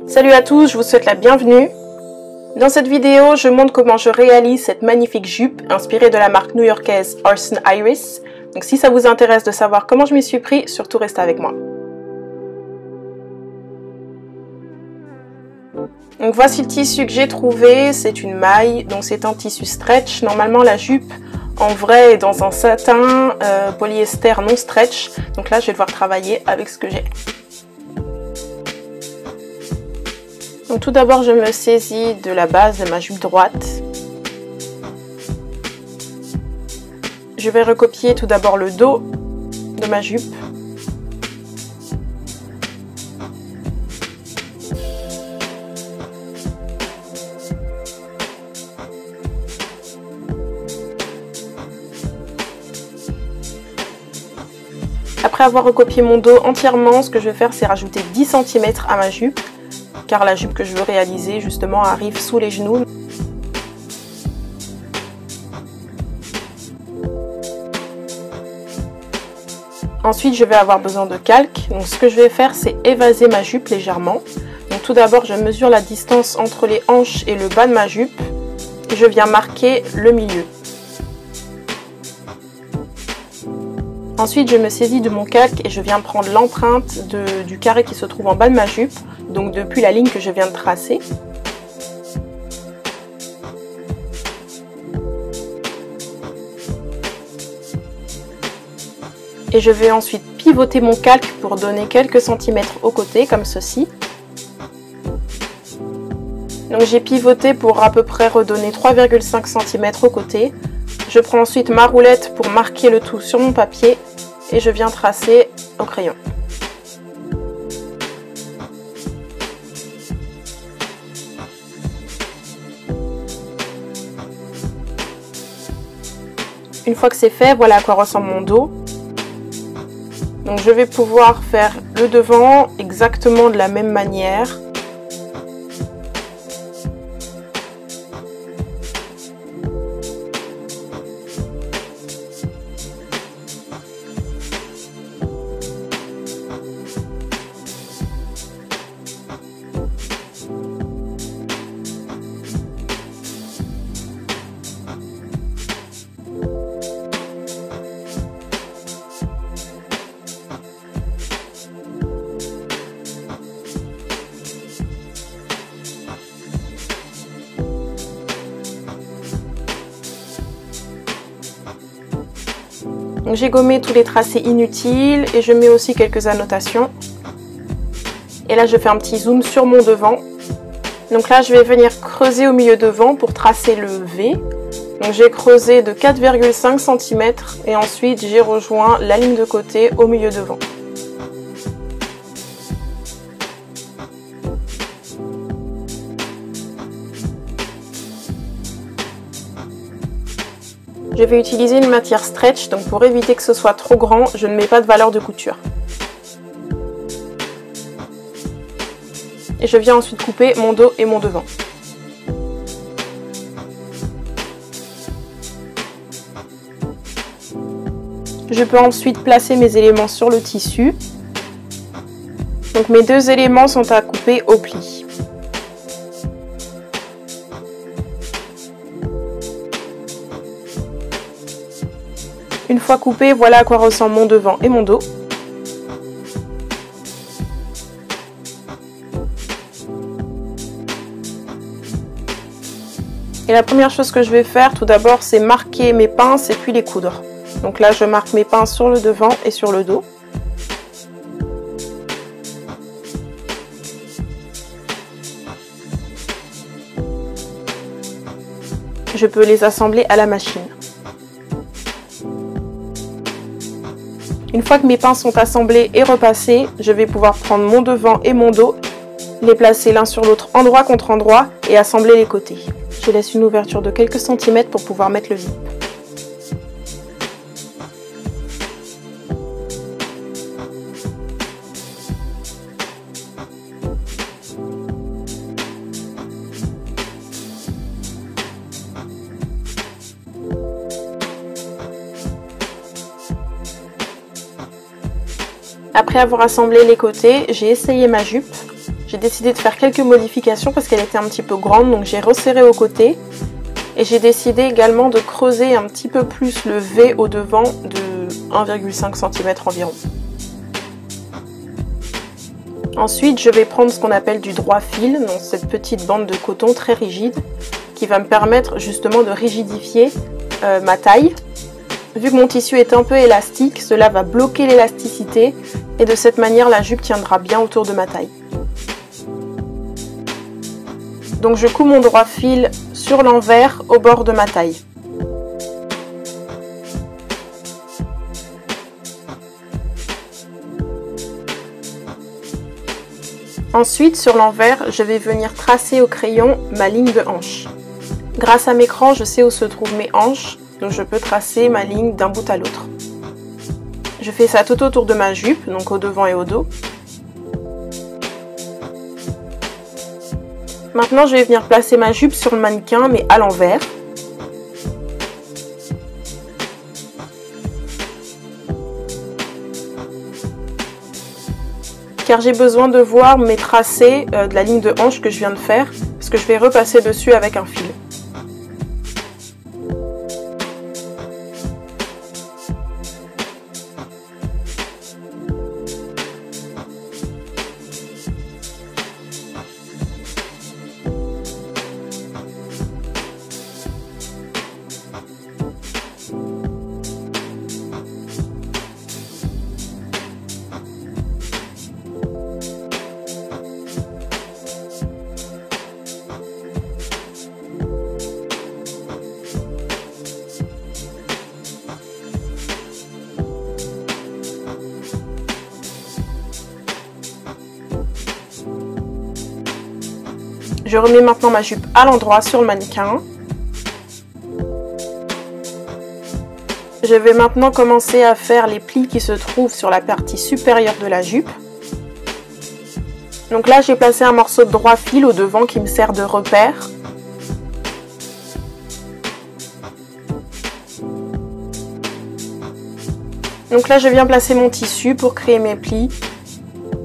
Salut à tous, je vous souhaite la bienvenue. Dans cette vidéo, je montre comment je réalise cette magnifique jupe inspirée de la marque new-yorkaise Orson Iris. Donc si ça vous intéresse de savoir comment je m'y suis pris, surtout restez avec moi. Donc voici le tissu que j'ai trouvé, c'est une maille, donc c'est un tissu stretch. Normalement la jupe en vrai est dans un satin polyester non stretch. Donc là je vais devoir travailler avec ce que j'ai. Donc tout d'abord je me saisis de la base de ma jupe droite. Je vais recopier tout d'abord le dos de ma jupe. Après avoir recopié mon dos entièrement, ce que je vais faire c'est rajouter 10 cm à ma jupe, car la jupe que je veux réaliser justement arrive sous les genoux. Ensuite je vais avoir besoin de calque, donc ce que je vais faire c'est évaser ma jupe légèrement. Donc tout d'abord je mesure la distance entre les hanches et le bas de ma jupe, et je viens marquer le milieu. Ensuite je me saisis de mon calque et je viens prendre l'empreinte du carré qui se trouve en bas de ma jupe, donc depuis la ligne que je viens de tracer. Et je vais ensuite pivoter mon calque pour donner quelques centimètres au côté, comme ceci. Donc j'ai pivoté pour à peu près redonner 3,5 cm au côté. Je prends ensuite ma roulette pour marquer le tout sur mon papier et je viens tracer au crayon. Une fois que c'est fait, voilà à quoi ressemble mon dos. Donc je vais pouvoir faire le devant exactement de la même manière. J'ai gommé tous les tracés inutiles et je mets aussi quelques annotations. Et là je fais un petit zoom sur mon devant. Donc là je vais venir creuser au milieu devant pour tracer le V. Donc j'ai creusé de 4,5 cm et ensuite j'ai rejoint la ligne de côté au milieu devant. Je vais utiliser une matière stretch, donc pour éviter que ce soit trop grand, je ne mets pas de valeur de couture. Et je viens ensuite couper mon dos et mon devant. Je peux ensuite placer mes éléments sur le tissu. Donc mes deux éléments sont à couper au pli. Une fois coupé, voilà à quoi ressemble mon devant et mon dos. Et la première chose que je vais faire tout d'abord, c'est marquer mes pinces et puis les coudre. Donc là, je marque mes pinces sur le devant et sur le dos. Je peux les assembler à la machine. Une fois que mes pinces sont assemblées et repassées, je vais pouvoir prendre mon devant et mon dos, les placer l'un sur l'autre endroit contre endroit et assembler les côtés. Je laisse une ouverture de quelques centimètres pour pouvoir mettre le zip. Après avoir assemblé les côtés, j'ai essayé ma jupe. j'ai décidé de faire quelques modifications parce qu'elle était un petit peu grande, donc j'ai resserré au côté. Et j'ai décidé également de creuser un petit peu plus le V au devant de 1,5 cm environ. Ensuite, je vais prendre ce qu'on appelle du droit fil, donc cette petite bande de coton très rigide qui va me permettre justement de rigidifier ma taille. Vu que mon tissu est un peu élastique, cela va bloquer l'élasticité et de cette manière la jupe tiendra bien autour de ma taille. Donc je couds mon droit fil sur l'envers au bord de ma taille. Ensuite, sur l'envers, je vais venir tracer au crayon ma ligne de hanche. Grâce à mes crans, je sais où se trouvent mes hanches, donc je peux tracer ma ligne d'un bout à l'autre. Je fais ça tout autour de ma jupe, donc au devant et au dos. Maintenant, je vais venir placer ma jupe sur le mannequin, mais à l'envers. Car j'ai besoin de voir mes tracés de la ligne de hanche que je viens de faire, parce que je vais repasser dessus avec un fil. Je remets maintenant ma jupe à l'endroit sur le mannequin. Je vais maintenant commencer à faire les plis qui se trouvent sur la partie supérieure de la jupe. Donc là, j'ai placé un morceau de droit fil au devant qui me sert de repère. Donc là, je viens placer mon tissu pour créer mes plis.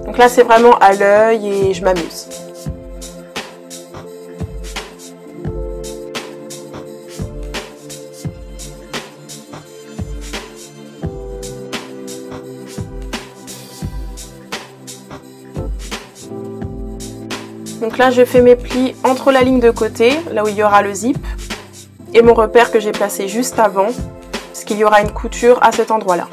Donc là, c'est vraiment à l'œil et je m'amuse. Donc là, je fais mes plis entre la ligne de côté, là où il y aura le zip, et mon repère que j'ai placé juste avant, parce qu'il y aura une couture à cet endroit-là.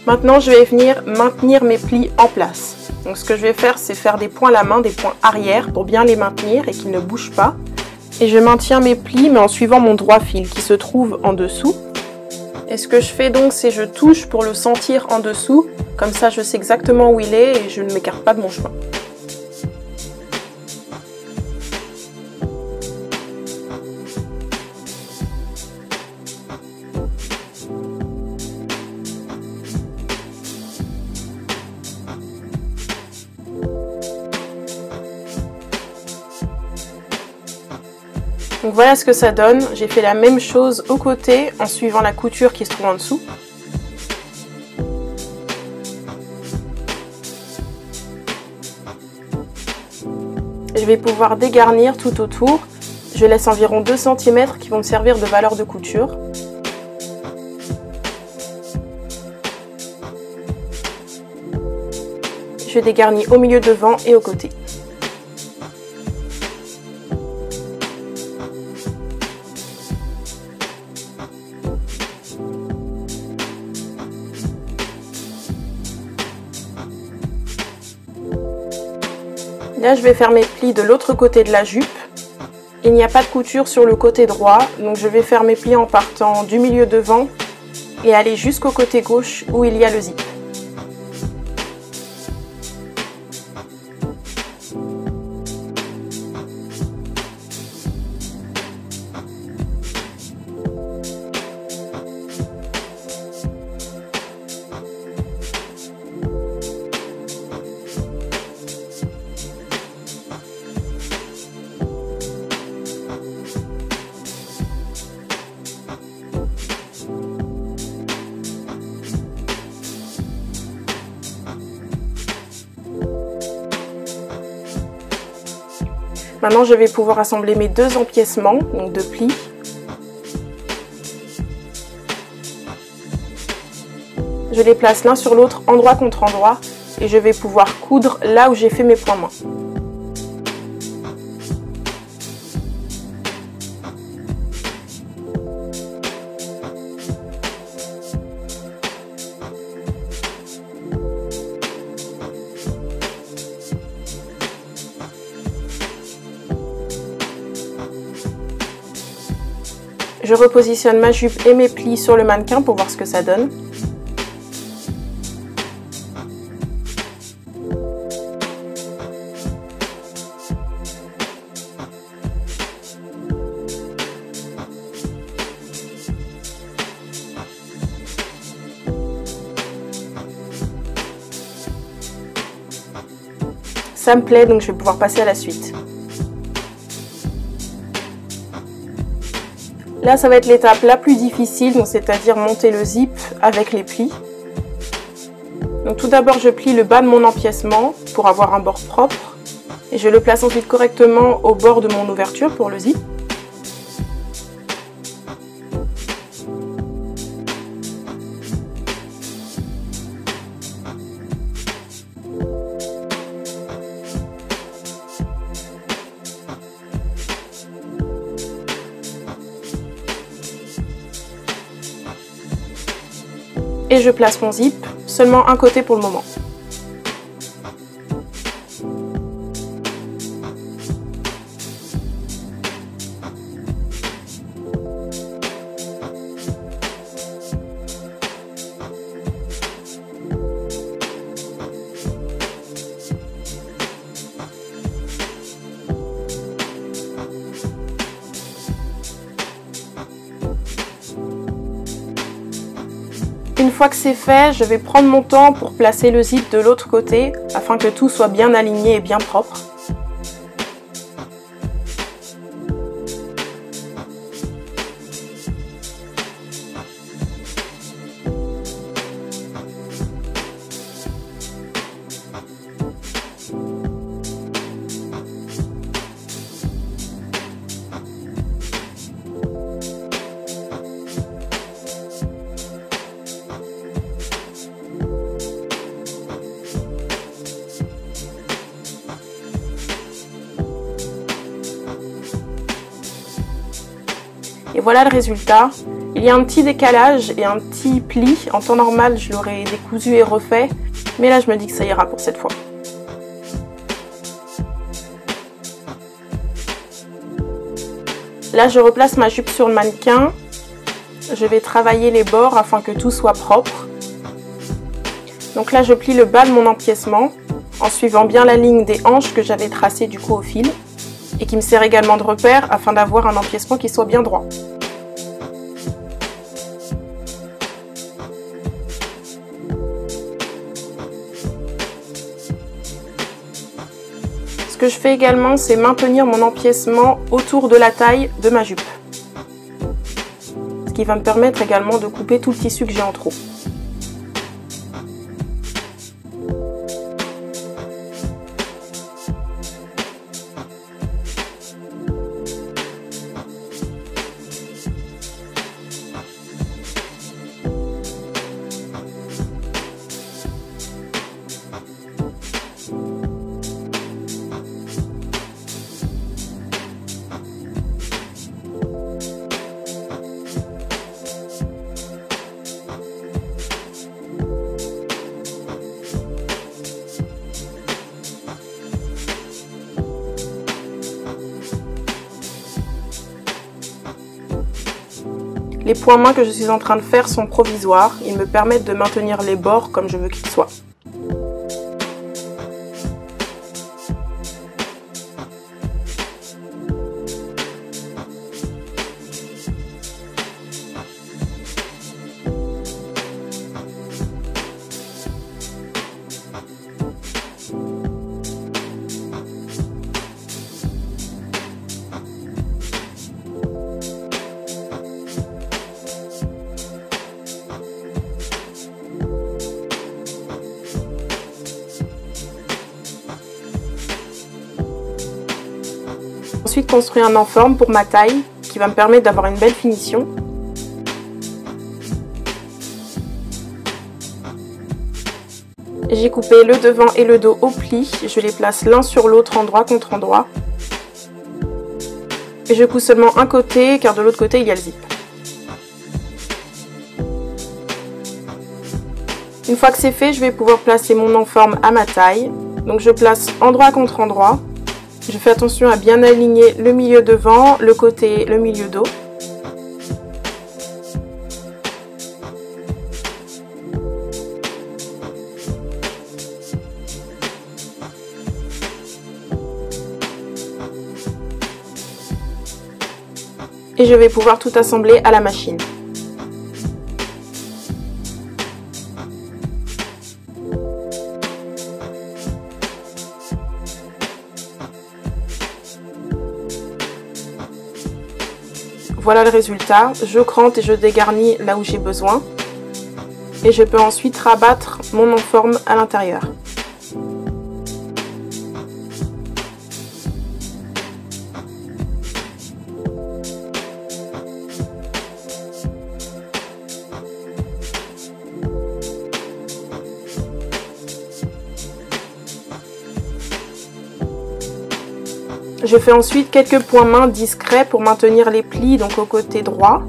Maintenant, je vais venir maintenir mes plis en place. Donc ce que je vais faire, c'est faire des points à la main, des points arrière pour bien les maintenir et qu'ils ne bougent pas. Et je maintiens mes plis, mais en suivant mon droit fil qui se trouve en dessous. Et ce que je fais donc, c'est je touche pour le sentir en dessous. Comme ça, je sais exactement où il est et je ne m'écarte pas de mon chemin. Donc voilà ce que ça donne. J'ai fait la même chose au côté en suivant la couture qui se trouve en dessous. Je vais pouvoir dégarnir tout autour. Je laisse environ 2 cm qui vont me servir de valeur de couture. Je dégarnis au milieu devant et au côté. Là, je vais faire mes plis de l'autre côté de la jupe. Il n'y a pas de couture sur le côté droit, donc je vais faire mes plis en partant du milieu devant et aller jusqu'au côté gauche où il y a le zip. Maintenant, je vais pouvoir assembler mes deux empiècements, donc deux plis. Je les place l'un sur l'autre, endroit contre endroit, et je vais pouvoir coudre là où j'ai fait mes points mains. Je repositionne ma jupe et mes plis sur le mannequin pour voir ce que ça donne. Ça me plaît, donc je vais pouvoir passer à la suite. Là, ça va être l'étape la plus difficile, c'est-à-dire monter le zip avec les plis. Donc tout d'abord, je plie le bas de mon empiècement pour avoir un bord propre. Et je le place ensuite correctement au bord de mon ouverture pour le zip. Et je place mon zip, seulement un côté pour le moment. Une fois que c'est fait, je vais prendre mon temps pour placer le zip de l'autre côté afin que tout soit bien aligné et bien propre. Et voilà le résultat. Il y a un petit décalage et un petit pli. En temps normal, je l'aurais décousu et refait. Mais là, je me dis que ça ira pour cette fois. Là, je replace ma jupe sur le mannequin. Je vais travailler les bords afin que tout soit propre. Donc là, je plie le bas de mon empiècement en suivant bien la ligne des hanches que j'avais tracée du coup au fil. Et qui me sert également de repère afin d'avoir un empiècement qui soit bien droit. Ce que je fais également, c'est maintenir mon empiècement autour de la taille de ma jupe. Ce qui va me permettre également de couper tout le tissu que j'ai en trop. Les points mains que je suis en train de faire sont provisoires. Ils me permettent de maintenir les bords comme je veux qu'ils soient. Ensuite, construire un ensemble pour ma taille qui va me permettre d'avoir une belle finition. J'ai coupé le devant et le dos au pli. Je les place l'un sur l'autre, endroit contre endroit. Et je couds seulement un côté car de l'autre côté il y a le zip. Une fois que c'est fait, je vais pouvoir placer mon ensemble à ma taille. Donc je place endroit contre endroit. Je fais attention à bien aligner le milieu devant, le côté, le milieu dos. Et je vais pouvoir tout assembler à la machine. Voilà le résultat, je crante et je dégarnis là où j'ai besoin. Et je peux ensuite rabattre mon enforme à l'intérieur. Je fais ensuite quelques points main discrets pour maintenir les plis donc au côté droit.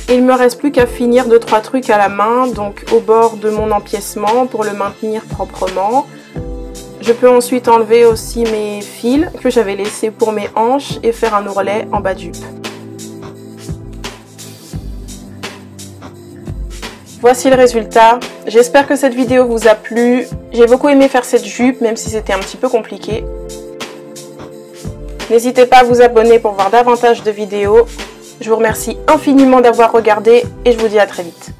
Il me reste plus qu'à finir 2-3 trucs à la main, donc au bord de mon empiècement pour le maintenir proprement. Je peux ensuite enlever aussi mes fils que j'avais laissés pour mes hanches et faire un ourlet en bas de jupe. Voici le résultat. J'espère que cette vidéo vous a plu. J'ai beaucoup aimé faire cette jupe, même si c'était un petit peu compliqué. N'hésitez pas à vous abonner pour voir davantage de vidéos. Je vous remercie infiniment d'avoir regardé et je vous dis à très vite.